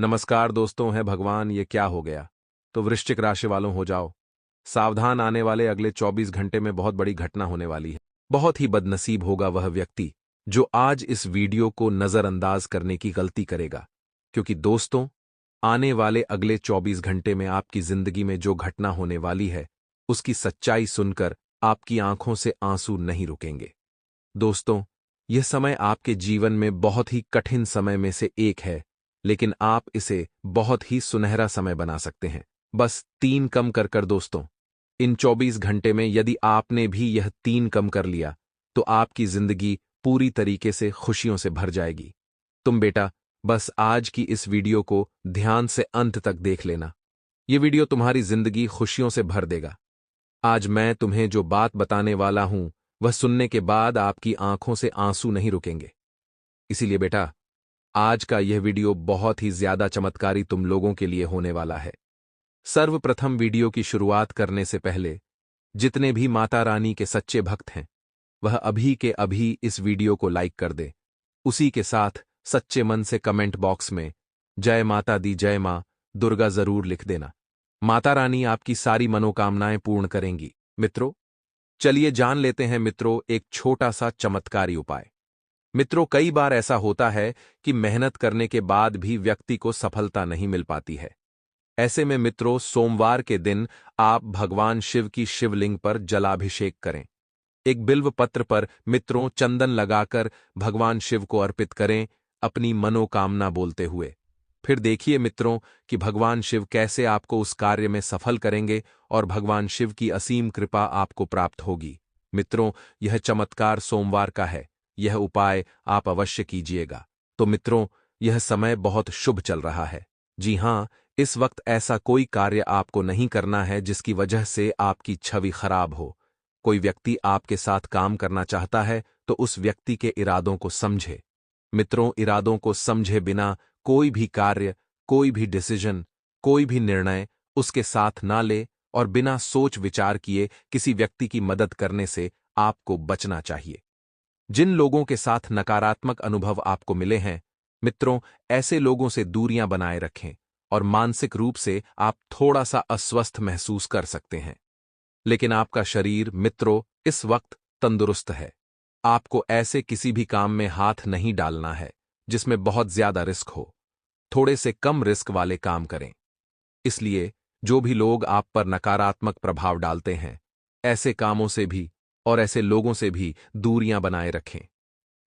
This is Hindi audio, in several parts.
नमस्कार दोस्तों, है भगवान ये क्या हो गया। तो वृश्चिक राशि वालों हो जाओ सावधान, आने वाले अगले 24 घंटे में बहुत बड़ी घटना होने वाली है। बहुत ही बदनसीब होगा वह व्यक्ति जो आज इस वीडियो को नजरअंदाज करने की गलती करेगा, क्योंकि दोस्तों आने वाले अगले 24 घंटे में आपकी जिंदगी में जो घटना होने वाली है उसकी सच्चाई सुनकर आपकी आंखों से आंसू नहीं रुकेंगे। दोस्तों, यह समय आपके जीवन में बहुत ही कठिन समय में से एक है, लेकिन आप इसे बहुत ही सुनहरा समय बना सकते हैं। बस 3 कम कर दोस्तों, इन 24 घंटे में यदि आपने भी यह 3 कम कर लिया तो आपकी जिंदगी पूरी तरीके से खुशियों से भर जाएगी। तुम बेटा बस आज की इस वीडियो को ध्यान से अंत तक देख लेना। यह वीडियो तुम्हारी जिंदगी खुशियों से भर देगा। आज मैं तुम्हें जो बात बताने वाला हूं वह सुनने के बाद आपकी आंखों से आंसू नहीं रुकेंगे। इसीलिए बेटा आज का यह वीडियो बहुत ही ज्यादा चमत्कारी तुम लोगों के लिए होने वाला है। सर्वप्रथम वीडियो की शुरुआत करने से पहले जितने भी माता रानी के सच्चे भक्त हैं वह अभी के अभी इस वीडियो को लाइक कर दे। उसी के साथ सच्चे मन से कमेंट बॉक्स में जय माता दी, जय मां दुर्गा जरूर लिख देना। माता रानी आपकी सारी मनोकामनाएं पूर्ण करेंगी। मित्रों चलिए जान लेते हैं एक छोटा सा चमत्कारी उपाय। मित्रों कई बार ऐसा होता है कि मेहनत करने के बाद भी व्यक्ति को सफलता नहीं मिल पाती है। ऐसे में मित्रों सोमवार के दिन आप भगवान शिव की शिवलिंग पर जलाभिषेक करें। एक बिल्व पत्र पर मित्रों चंदन लगाकर भगवान शिव को अर्पित करें अपनी मनोकामना बोलते हुए। फिर देखिए मित्रों कि भगवान शिव कैसे आपको उस कार्य में सफल करेंगे और भगवान शिव की असीम कृपा आपको प्राप्त होगी। मित्रों यह चमत्कार सोमवार का है, यह उपाय आप अवश्य कीजिएगा। तो मित्रों यह समय बहुत शुभ चल रहा है। जी हां, इस वक्त ऐसा कोई कार्य आपको नहीं करना है जिसकी वजह से आपकी छवि खराब हो। कोई व्यक्ति आपके साथ काम करना चाहता है तो उस व्यक्ति के इरादों को समझे। मित्रों इरादों को समझे बिना कोई भी कार्य, कोई भी डिसीजन, कोई भी निर्णय उसके साथ ना ले और बिना सोच विचार किए किसी व्यक्ति की मदद करने से आपको बचना चाहिए। जिन लोगों के साथ नकारात्मक अनुभव आपको मिले हैं मित्रों ऐसे लोगों से दूरियां बनाए रखें और मानसिक रूप से आप थोड़ा सा अस्वस्थ महसूस कर सकते हैं। लेकिन आपका शरीर मित्रों इस वक्त तंदुरुस्त है। आपको ऐसे किसी भी काम में हाथ नहीं डालना है जिसमें बहुत ज्यादा रिस्क हो। थोड़े से कम रिस्क वाले काम करें। इसलिए जो भी लोग आप पर नकारात्मक प्रभाव डालते हैं ऐसे कामों से भी और ऐसे लोगों से भी दूरियां बनाए रखें।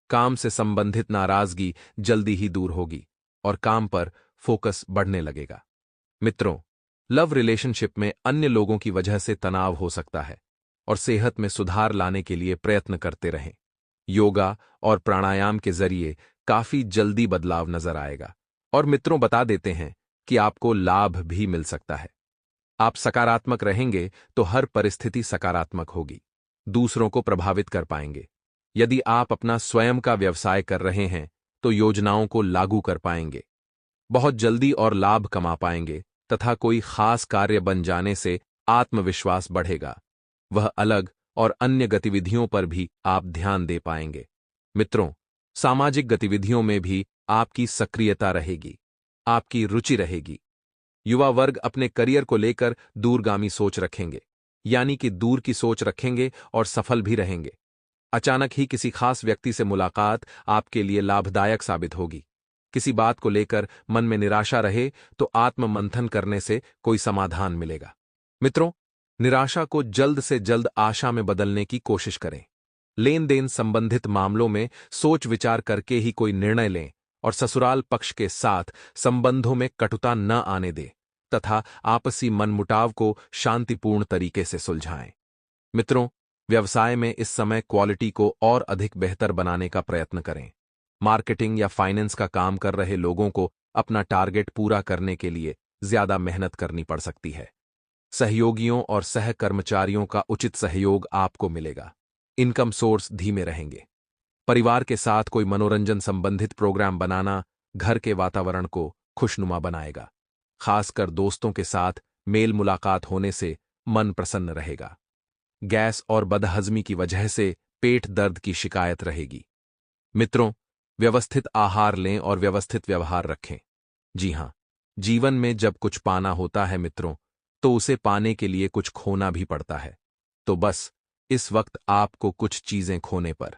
काम से संबंधित नाराजगी जल्दी ही दूर होगी और काम पर फोकस बढ़ने लगेगा। मित्रों लव रिलेशनशिप में अन्य लोगों की वजह से तनाव हो सकता है और सेहत में सुधार लाने के लिए प्रयत्न करते रहें। योगा और प्राणायाम के जरिए काफी जल्दी बदलाव नजर आएगा और मित्रों बता देते हैं कि आपको लाभ भी मिल सकता है। आप सकारात्मक रहेंगे तो हर परिस्थिति सकारात्मक होगी, दूसरों को प्रभावित कर पाएंगे। यदि आप अपना स्वयं का व्यवसाय कर रहे हैं तो योजनाओं को लागू कर पाएंगे, बहुत जल्दी और लाभ कमा पाएंगे तथा कोई खास कार्य बन जाने से आत्मविश्वास बढ़ेगा। वह अलग और अन्य गतिविधियों पर भी आप ध्यान दे पाएंगे। मित्रों सामाजिक गतिविधियों में भी आपकी सक्रियता रहेगी, आपकी रुचि रहेगी। युवा वर्ग अपने करियर को लेकर दूरगामी सोच रखेंगे, यानी कि दूर की सोच रखेंगे और सफल भी रहेंगे। अचानक ही किसी खास व्यक्ति से मुलाकात आपके लिए लाभदायक साबित होगी। किसी बात को लेकर मन में निराशा रहे तो आत्म मंथन करने से कोई समाधान मिलेगा। मित्रों निराशा को जल्द से जल्द आशा में बदलने की कोशिश करें। लेन देन संबंधित मामलों में सोच विचार करके ही कोई निर्णय लें और ससुराल पक्ष के साथ संबंधों में कटुता न आने दें तथा आपसी मनमुटाव को शांतिपूर्ण तरीके से सुलझाएं। मित्रों व्यवसाय में इस समय क्वालिटी को और अधिक बेहतर बनाने का प्रयत्न करें। मार्केटिंग या फाइनेंस का काम कर रहे लोगों को अपना टारगेट पूरा करने के लिए ज्यादा मेहनत करनी पड़ सकती है। सहयोगियों और सहकर्मचारियों का उचित सहयोग आपको मिलेगा। इनकम सोर्स धीमे रहेंगे। परिवार के साथ कोई मनोरंजन संबंधित प्रोग्राम बनाना घर के वातावरण को खुशनुमा बनाएगा। खासकर दोस्तों के साथ मेल मुलाकात होने से मन प्रसन्न रहेगा। गैस और बदहजमी की वजह से पेट दर्द की शिकायत रहेगी। मित्रों व्यवस्थित आहार लें और व्यवस्थित व्यवहार रखें। जी हां, जीवन में जब कुछ पाना होता है मित्रों, तो उसे पाने के लिए कुछ खोना भी पड़ता है। तो बस इस वक्त आपको कुछ चीजें खोने पर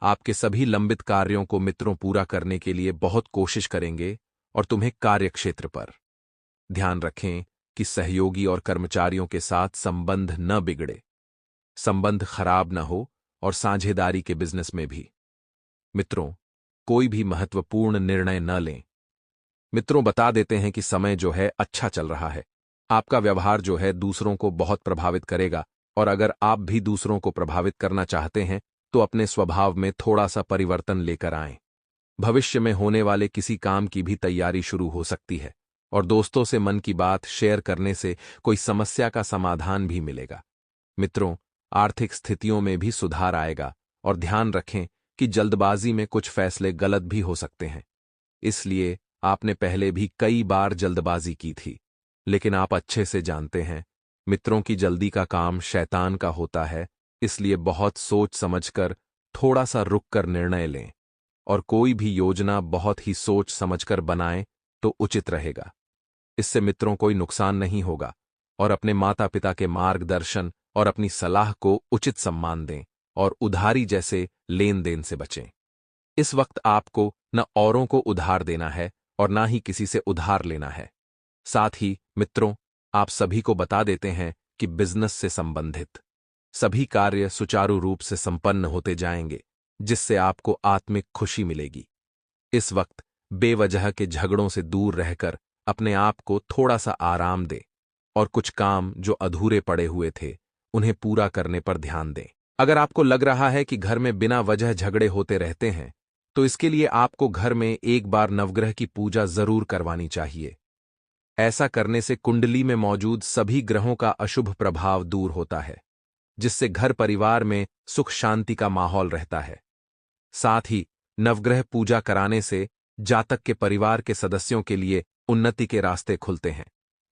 आपके सभी लंबित कार्यों को मित्रों पूरा करने के लिए बहुत कोशिश करेंगे और तुम्हें कार्यक्षेत्र पर ध्यान रखें कि सहयोगी और कर्मचारियों के साथ संबंध न बिगड़े, संबंध खराब न हो और साझेदारी के बिजनेस में भी मित्रों कोई भी महत्वपूर्ण निर्णय न लें। मित्रों बता देते हैं कि समय जो है अच्छा चल रहा है। आपका व्यवहार जो है दूसरों को बहुत प्रभावित करेगा और अगर आप भी दूसरों को प्रभावित करना चाहते हैं तो अपने स्वभाव में थोड़ा सा परिवर्तन लेकर आएं। भविष्य में होने वाले किसी काम की भी तैयारी शुरू हो सकती है और दोस्तों से मन की बात शेयर करने से कोई समस्या का समाधान भी मिलेगा। मित्रों आर्थिक स्थितियों में भी सुधार आएगा और ध्यान रखें कि जल्दबाजी में कुछ फैसले गलत भी हो सकते हैं। इसलिए आपने पहले भी कई बार जल्दबाजी की थी, लेकिन आप अच्छे से जानते हैं मित्रों की जल्दी का काम शैतान का होता है। इसलिए बहुत सोच समझकर थोड़ा सा रुक कर निर्णय लें और कोई भी योजना बहुत ही सोच समझकर बनाएं तो उचित रहेगा। इससे मित्रों कोई नुकसान नहीं होगा और अपने माता पिता के मार्गदर्शन और अपनी सलाह को उचित सम्मान दें और उधारी जैसे लेन देन से बचें। इस वक्त आपको न औरों को उधार देना है और ना ही किसी से उधार लेना है। साथ ही मित्रों आप सभी को बता देते हैं कि बिजनेस से संबंधित सभी कार्य सुचारू रूप से संपन्न होते जाएंगे, जिससे आपको आत्मिक खुशी मिलेगी। इस वक्त बेवजह के झगड़ों से दूर रहकर अपने आप को थोड़ा सा आराम दें और कुछ काम जो अधूरे पड़े हुए थे उन्हें पूरा करने पर ध्यान दें। अगर आपको लग रहा है कि घर में बिना वजह झगड़े होते रहते हैं तो इसके लिए आपको घर में एक बार नवग्रह की पूजा जरूर करवानी चाहिए। ऐसा करने से कुंडली में मौजूद सभी ग्रहों का अशुभ प्रभाव दूर होता है, जिससे घर परिवार में सुख शांति का माहौल रहता है। साथ ही नवग्रह पूजा कराने से जातक के परिवार के सदस्यों के लिए उन्नति के रास्ते खुलते हैं।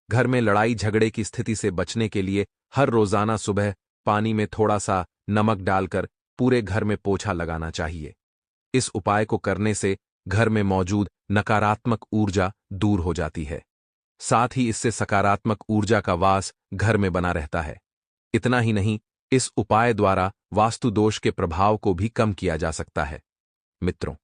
घर में लड़ाई झगड़े की स्थिति से बचने के लिए हर रोजाना सुबह पानी में थोड़ा सा नमक डालकर पूरे घर में पोछा लगाना चाहिए। इस उपाय को करने से घर में मौजूद नकारात्मक ऊर्जा दूर हो जाती है। साथ ही इससे सकारात्मक ऊर्जा का वास घर में बना रहता है। इतना ही नहीं, इस उपाय द्वारा वास्तु दोष के प्रभाव को भी कम किया जा सकता है। मित्रों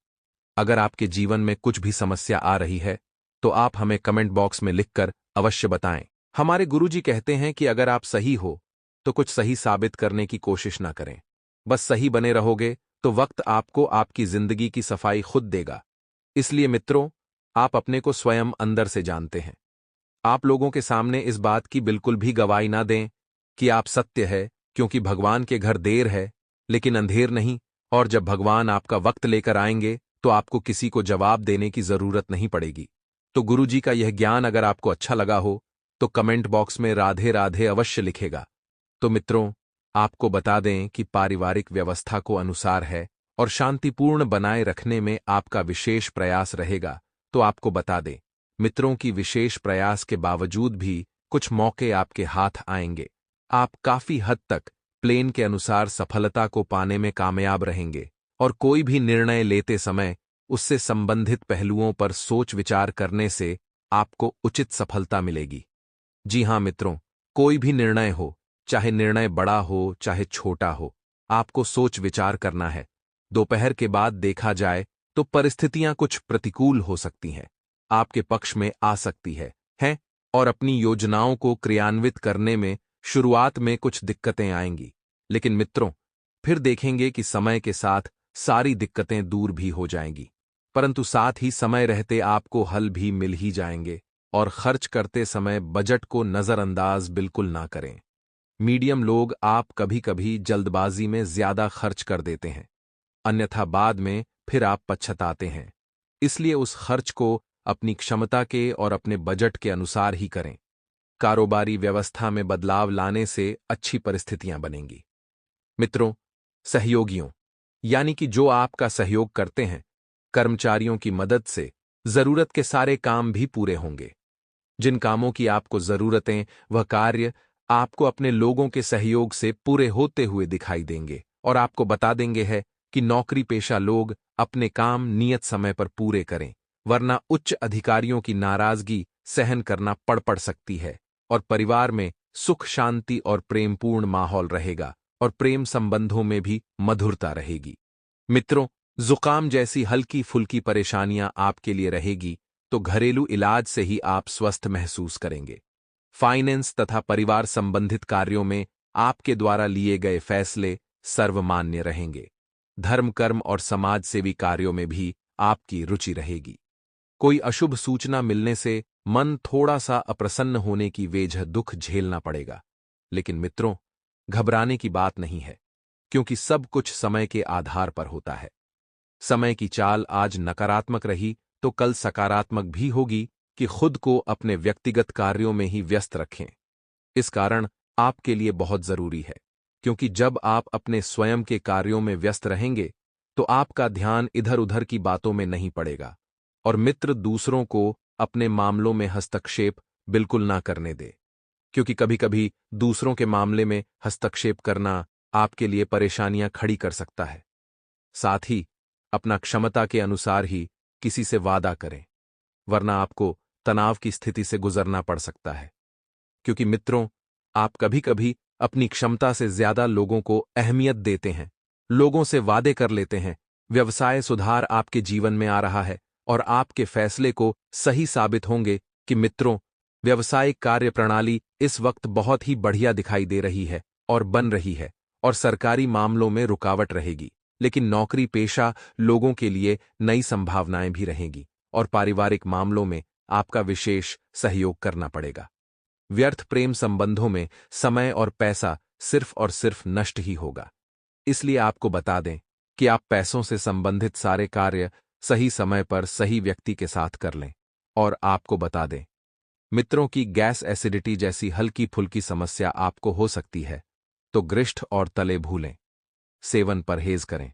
अगर आपके जीवन में कुछ भी समस्या आ रही है तो आप हमें कमेंट बॉक्स में लिखकर अवश्य बताएं। हमारे गुरुजी कहते हैं कि अगर आप सही हो तो कुछ सही साबित करने की कोशिश ना करें, बस सही बने रहोगे तो वक्त आपको आपकी जिंदगी की सफाई खुद देगा। इसलिए मित्रों आप अपने को स्वयं अंदर से जानते हैं। आप लोगों के सामने इस बात की बिल्कुल भी गवाही ना दें कि आप सत्य है, क्योंकि भगवान के घर देर है लेकिन अंधेर नहीं, और जब भगवान आपका वक्त लेकर आएंगे तो आपको किसी को जवाब देने की जरूरत नहीं पड़ेगी। तो गुरुजी का यह ज्ञान अगर आपको अच्छा लगा हो तो कमेंट बॉक्स में राधे राधे अवश्य लिखेगा। तो मित्रों आपको बता दें कि पारिवारिक व्यवस्था को अनुसार है और शांतिपूर्ण बनाए रखने में आपका विशेष प्रयास रहेगा। तो आपको बता दें मित्रों की विशेष प्रयास के बावजूद भी कुछ मौके आपके हाथ आएंगे। आप काफी हद तक प्लान के अनुसार सफलता को पाने में कामयाब रहेंगे और कोई भी निर्णय लेते समय उससे संबंधित पहलुओं पर सोच विचार करने से आपको उचित सफलता मिलेगी। जी हां मित्रों, कोई भी निर्णय हो, चाहे निर्णय बड़ा हो चाहे छोटा हो, आपको सोच विचार करना है। दोपहर के बाद देखा जाए तो परिस्थितियां कुछ प्रतिकूल हो सकती हैं, आपके पक्ष में आ सकती हैं और अपनी योजनाओं को क्रियान्वित करने में शुरुआत में कुछ दिक्कतें आएंगी, लेकिन मित्रों फिर देखेंगे कि समय के साथ सारी दिक्कतें दूर भी हो जाएंगी। परंतु साथ ही समय रहते आपको हल भी मिल ही जाएंगे। और खर्च करते समय बजट को नजरअंदाज बिल्कुल ना करें। मीडियम लोग आप कभी कभी जल्दबाजी में ज्यादा खर्च कर देते हैं, अन्यथा बाद में फिर आप पछताते हैं। इसलिए उस खर्च को अपनी क्षमता के और अपने बजट के अनुसार ही करें। कारोबारी व्यवस्था में बदलाव लाने से अच्छी परिस्थितियां बनेंगी। मित्रों सहयोगियों यानी कि जो आपका सहयोग करते हैं, कर्मचारियों की मदद से जरूरत के सारे काम भी पूरे होंगे। जिन कामों की आपको जरूरतें वह कार्य आपको अपने लोगों के सहयोग से पूरे होते हुए दिखाई देंगे और आपको बता देंगे है कि नौकरी पेशा लोग अपने काम नियत समय पर पूरे करें, वरना उच्च अधिकारियों की नाराजगी सहन करना पड़ सकती है और परिवार में सुख शांति और प्रेमपूर्ण माहौल रहेगा और प्रेम संबंधों में भी मधुरता रहेगी। मित्रों, जुकाम जैसी हल्की फुल्की परेशानियां आपके लिए रहेगी तो घरेलू इलाज से ही आप स्वस्थ महसूस करेंगे। फाइनेंस तथा परिवार संबंधित कार्यों में आपके द्वारा लिए गए फैसले सर्वमान्य रहेंगे। धर्म कर्म और समाज सेवी कार्यों में भी आपकी रुचि रहेगी। कोई अशुभ सूचना मिलने से मन थोड़ा सा अप्रसन्न होने की वजह दुख झेलना पड़ेगा, लेकिन मित्रों, घबराने की बात नहीं है, क्योंकि सब कुछ समय के आधार पर होता है। समय की चाल आज नकारात्मक रही तो कल सकारात्मक भी होगी कि खुद को अपने व्यक्तिगत कार्यों में ही व्यस्त रखें। इस कारण आपके लिए बहुत जरूरी है, क्योंकि जब आप अपने स्वयं के कार्यों में व्यस्त रहेंगे तो आपका ध्यान इधर उधर की बातों में नहीं पड़ेगा। और मित्र, दूसरों को अपने मामलों में हस्तक्षेप बिल्कुल ना करने दे, क्योंकि कभी कभी दूसरों के मामले में हस्तक्षेप करना आपके लिए परेशानियां खड़ी कर सकता है। साथ ही अपना क्षमता के अनुसार ही किसी से वादा करें, वरना आपको तनाव की स्थिति से गुजरना पड़ सकता है। क्योंकि मित्रों, आप कभी कभी अपनी क्षमता से ज्यादा लोगों को अहमियत देते हैं, लोगों से वादे कर लेते हैं। व्यवसाय सुधार आपके जीवन में आ रहा है और आपके फैसले को सही साबित होंगे कि मित्रों, व्यवसायिक कार्यप्रणाली इस वक्त बहुत ही बढ़िया दिखाई दे रही है और बन रही है और सरकारी मामलों में रुकावट रहेगी, लेकिन नौकरी पेशा लोगों के लिए नई संभावनाएं भी रहेंगी और पारिवारिक मामलों में आपका विशेष सहयोग करना पड़ेगा। व्यर्थ प्रेम संबंधों में समय और पैसा सिर्फ और सिर्फ नष्ट ही होगा। इसलिए आपको बता दें कि आप पैसों से संबंधित सारे कार्य सही समय पर सही व्यक्ति के साथ कर लें। और आपको बता दें मित्रों की गैस एसिडिटी जैसी हल्की फुल्की समस्या आपको हो सकती है, तो ग्रिष्ठ और तले भूलें, सेवन परहेज करें।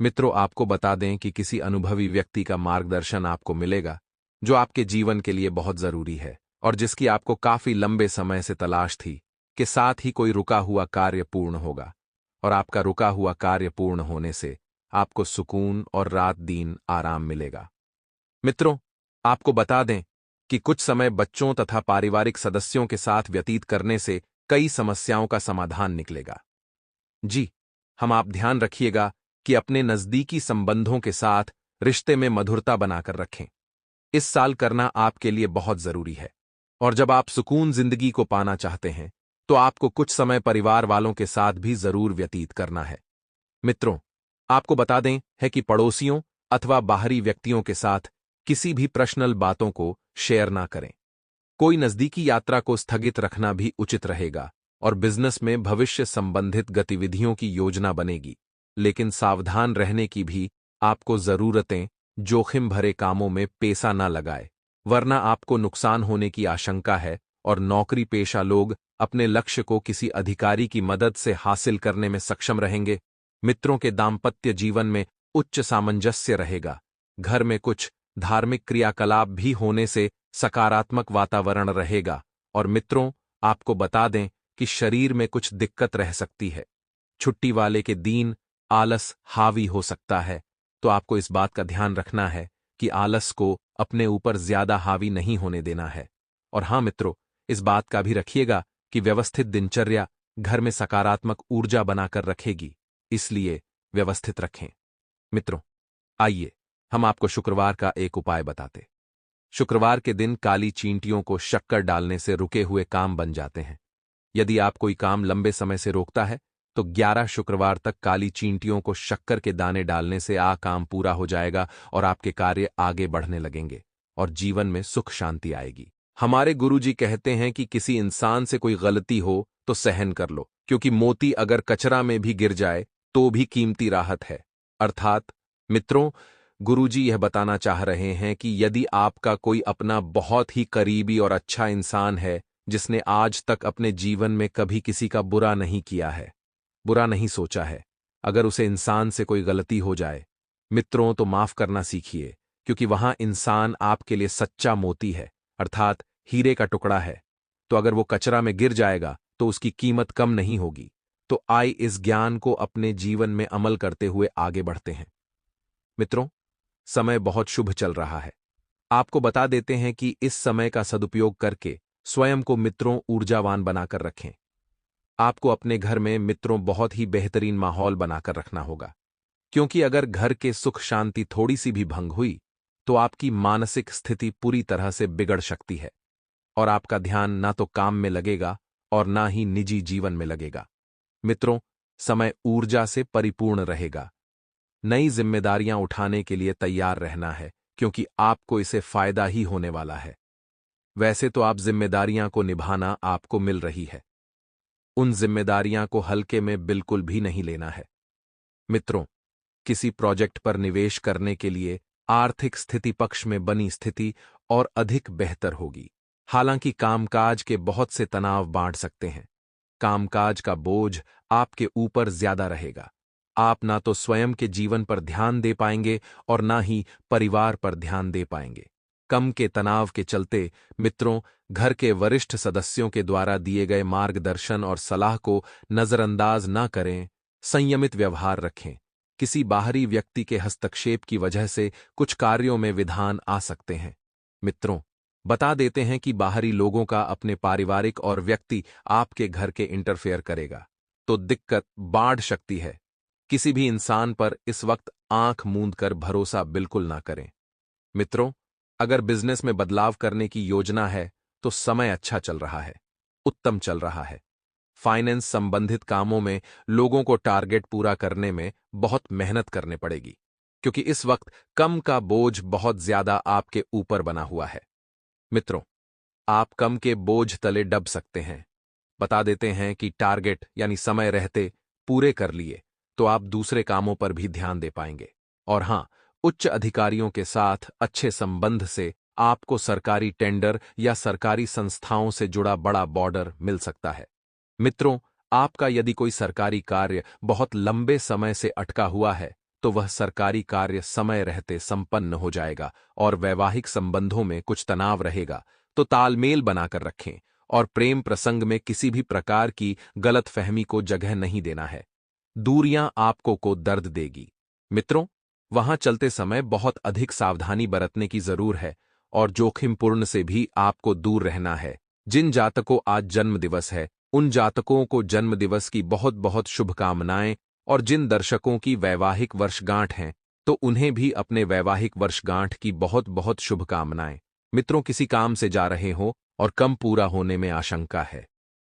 मित्रों, आपको बता दें कि किसी अनुभवी व्यक्ति का मार्गदर्शन आपको मिलेगा, जो आपके जीवन के लिए बहुत जरूरी है और जिसकी आपको काफी लंबे समय से तलाश थी। के साथ ही कोई रुका हुआ कार्य पूर्ण होगा और आपका रुका हुआ कार्य पूर्ण होने से आपको सुकून और रात दिन आराम मिलेगा। मित्रों, आपको बता दें कि कुछ समय बच्चों तथा पारिवारिक सदस्यों के साथ व्यतीत करने से कई समस्याओं का समाधान निकलेगा। जी, आप ध्यान रखिएगा कि अपने नजदीकी संबंधों के साथ रिश्ते में मधुरता बनाकर रखें। इस साल करना आपके लिए बहुत जरूरी है और जब आप सुकून जिंदगी को पाना चाहते हैं तो आपको कुछ समय परिवार वालों के साथ भी जरूर व्यतीत करना है। मित्रों, आपको बता दें है कि पड़ोसियों अथवा बाहरी व्यक्तियों के साथ किसी भी पर्सनल बातों को शेयर ना करें। कोई नजदीकी यात्रा को स्थगित रखना भी उचित रहेगा और बिजनेस में भविष्य संबंधित गतिविधियों की योजना बनेगी, लेकिन सावधान रहने की भी आपको जरूरतें। जोखिम भरे कामों में पैसा ना लगाए, वरना आपको नुकसान होने की आशंका है और नौकरी पेशा लोग अपने लक्ष्य को किसी अधिकारी की मदद से हासिल करने में सक्षम रहेंगे। मित्रों के दाम्पत्य जीवन में उच्च सामंजस्य रहेगा। घर में कुछ धार्मिक क्रियाकलाप भी होने से सकारात्मक वातावरण रहेगा। और मित्रों, आपको बता दें कि शरीर में कुछ दिक्कत रह सकती है। छुट्टी वाले के दिन आलस हावी हो सकता है, तो आपको इस बात का ध्यान रखना है कि आलस को अपने ऊपर ज्यादा हावी नहीं होने देना है। और हां मित्रों, इस बात का भी रखिएगा कि व्यवस्थित दिनचर्या घर में सकारात्मक ऊर्जा बनाकर रखेगी, इसलिए व्यवस्थित रखें। मित्रों, आइए हम आपको शुक्रवार का एक उपाय बताते। शुक्रवार के दिन काली चींटियों को शक्कर डालने से रुके हुए काम बन जाते हैं। यदि आप कोई काम लंबे समय से रोकता है तो 11 शुक्रवार तक काली चींटियों को शक्कर के दाने डालने से काम पूरा हो जाएगा और आपके कार्य आगे बढ़ने लगेंगे और जीवन में सुख शांति आएगी। हमारे गुरुजी कहते हैं कि किसी इंसान से कोई गलती हो तो सहन कर लो, क्योंकि मोती अगर कचरा में भी गिर जाए तो भी कीमती राहत है। अर्थात मित्रों, गुरुजी यह बताना चाह रहे हैं कि यदि आपका कोई अपना बहुत ही करीबी और अच्छा इंसान है जिसने आज तक अपने जीवन में कभी किसी का बुरा नहीं किया है, बुरा नहीं सोचा है, अगर उसे इंसान से कोई गलती हो जाए मित्रों, तो माफ करना सीखिए, क्योंकि वहां इंसान आपके लिए सच्चा मोती है, अर्थात हीरे का टुकड़ा है। तो अगर वो कचरा में गिर जाएगा तो उसकी कीमत कम नहीं होगी। तो आइए इस ज्ञान को अपने जीवन में अमल करते हुए आगे बढ़ते हैं। मित्रों, समय बहुत शुभ चल रहा है। आपको बता देते हैं कि इस समय का सदुपयोग करके स्वयं को मित्रों ऊर्जावान बनाकर रखें। आपको अपने घर में मित्रों बहुत ही बेहतरीन माहौल बनाकर रखना होगा, क्योंकि अगर घर के सुख शांति थोड़ी सी भी भंग हुई तो आपकी मानसिक स्थिति पूरी तरह से बिगड़ सकती है और आपका ध्यान ना तो काम में लगेगा और ना ही निजी जीवन में लगेगा। मित्रों, समय ऊर्जा से परिपूर्ण रहेगा। नई जिम्मेदारियां उठाने के लिए तैयार रहना है, क्योंकि आपको इसे फायदा ही होने वाला है। वैसे तो आप जिम्मेदारियां को निभाना आपको मिल रही है, उन जिम्मेदारियां को हल्के में बिल्कुल भी नहीं लेना है। मित्रों, किसी प्रोजेक्ट पर निवेश करने के लिए आर्थिक स्थिति पक्ष में बनी स्थिति और अधिक बेहतर होगी। हालांकि कामकाज के बहुत से तनाव बांट सकते हैं। कामकाज का बोझ आपके ऊपर ज्यादा रहेगा। आप ना तो स्वयं के जीवन पर ध्यान दे पाएंगे और ना ही परिवार पर ध्यान दे पाएंगे। कम के तनाव के चलते मित्रों, घर के वरिष्ठ सदस्यों के द्वारा दिए गए मार्गदर्शन और सलाह को नजरअंदाज न करें। संयमित व्यवहार रखें। किसी बाहरी व्यक्ति के हस्तक्षेप की वजह से कुछ कार्यों में विधान आ सकते हैं। मित्रों, बता देते हैं कि बाहरी लोगों का अपने पारिवारिक और व्यक्ति आपके घर के इंटरफेयर करेगा तो दिक्कत बढ़ सकती है। किसी भी इंसान पर इस वक्त आंख मूंद कर भरोसा बिल्कुल ना करें। मित्रों, अगर बिजनेस में बदलाव करने की योजना है तो समय अच्छा चल रहा है, उत्तम चल रहा है। फाइनेंस संबंधित कामों में लोगों को टारगेट पूरा करने में बहुत मेहनत करने पड़ेगी, क्योंकि इस वक्त कम का बोझ बहुत ज्यादा आपके ऊपर बना हुआ है। मित्रों, आप कम के बोझ तले दब सकते हैं। बता देते हैं कि टारगेट यानी समय रहते पूरे कर लिए तो आप दूसरे कामों पर भी ध्यान दे पाएंगे। और हां, उच्च अधिकारियों के साथ अच्छे संबंध से आपको सरकारी टेंडर या सरकारी संस्थाओं से जुड़ा बड़ा बॉर्डर मिल सकता है। मित्रों, आपका यदि कोई सरकारी कार्य बहुत लंबे समय से अटका हुआ है तो वह सरकारी कार्य समय रहते संपन्न हो जाएगा। और वैवाहिक संबंधों में कुछ तनाव रहेगा तो तालमेल बनाकर रखें और प्रेम प्रसंग में किसी भी प्रकार की गलतफहमी को जगह नहीं देना है। दूरियां आपको को दर्द देगी। मित्रों, वहां चलते समय बहुत अधिक सावधानी बरतने की जरूर है और जोखिमपूर्ण से भी आपको दूर रहना है। जिन जातकों आज जन्म दिवस है उन जातकों को जन्म दिवस की बहुत बहुत शुभकामनाएं, और जिन दर्शकों की वैवाहिक वर्षगांठ हैं तो उन्हें भी अपने वैवाहिक वर्षगांठ की बहुत बहुत शुभकामनाएं। मित्रों, किसी काम से जा रहे हो और कम पूरा होने में आशंका है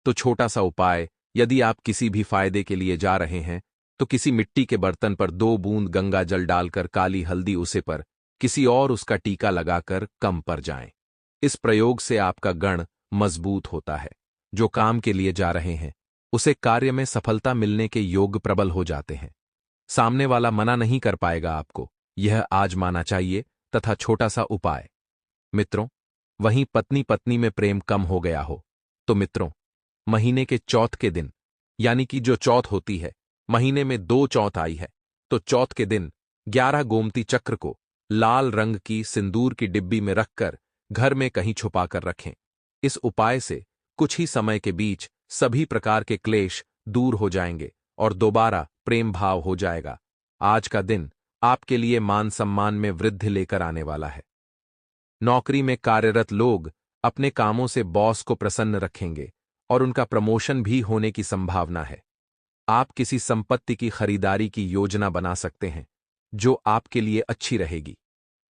तो छोटा सा उपाय, यदि आप किसी भी फायदे के लिए जा रहे हैं तो किसी मिट्टी के बर्तन पर 2 बूंद गंगा जल डालकर काली हल्दी उसे पर किसी और उसका टीका लगाकर कम पर जाएं। इस प्रयोग से आपका गण मजबूत होता है। जो काम के लिए जा रहे हैं उसे कार्य में सफलता मिलने के योग प्रबल हो जाते हैं। सामने वाला मना नहीं कर पाएगा आपको, यह आजमाना चाहिए। तथा छोटा सा उपाय। मित्रों, वहीं पत्नी पत्नी में प्रेम कम हो गया हो तो मित्रों, महीने के चौथ के दिन, यानी कि जो चौथ होती है, महीने में 2 चौथ आई है तो चौथ के दिन 11 गोमती चक्र को लाल रंग की सिंदूर की डिब्बी में रखकर घर में कहीं छुपाकर रखें। इस उपाय से कुछ ही समय के बीच सभी प्रकार के क्लेश दूर हो जाएंगे और दोबारा प्रेम भाव हो जाएगा। आज का दिन आपके लिए मान सम्मान में वृद्धि लेकर आने वाला है। नौकरी में कार्यरत लोग अपने कामों से बॉस को प्रसन्न रखेंगे और उनका प्रमोशन भी होने की संभावना है। आप किसी संपत्ति की खरीदारी की योजना बना सकते हैं जो आपके लिए अच्छी रहेगी।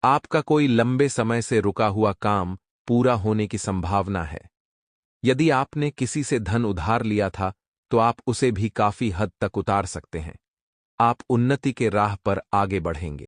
आपका कोई लंबे समय से रुका हुआ काम पूरा होने की संभावना है। यदि आपने किसी से धन उधार लिया था तो आप उसे भी काफी हद तक उतार सकते हैं। आप उन्नति के राह पर आगे बढ़ेंगे।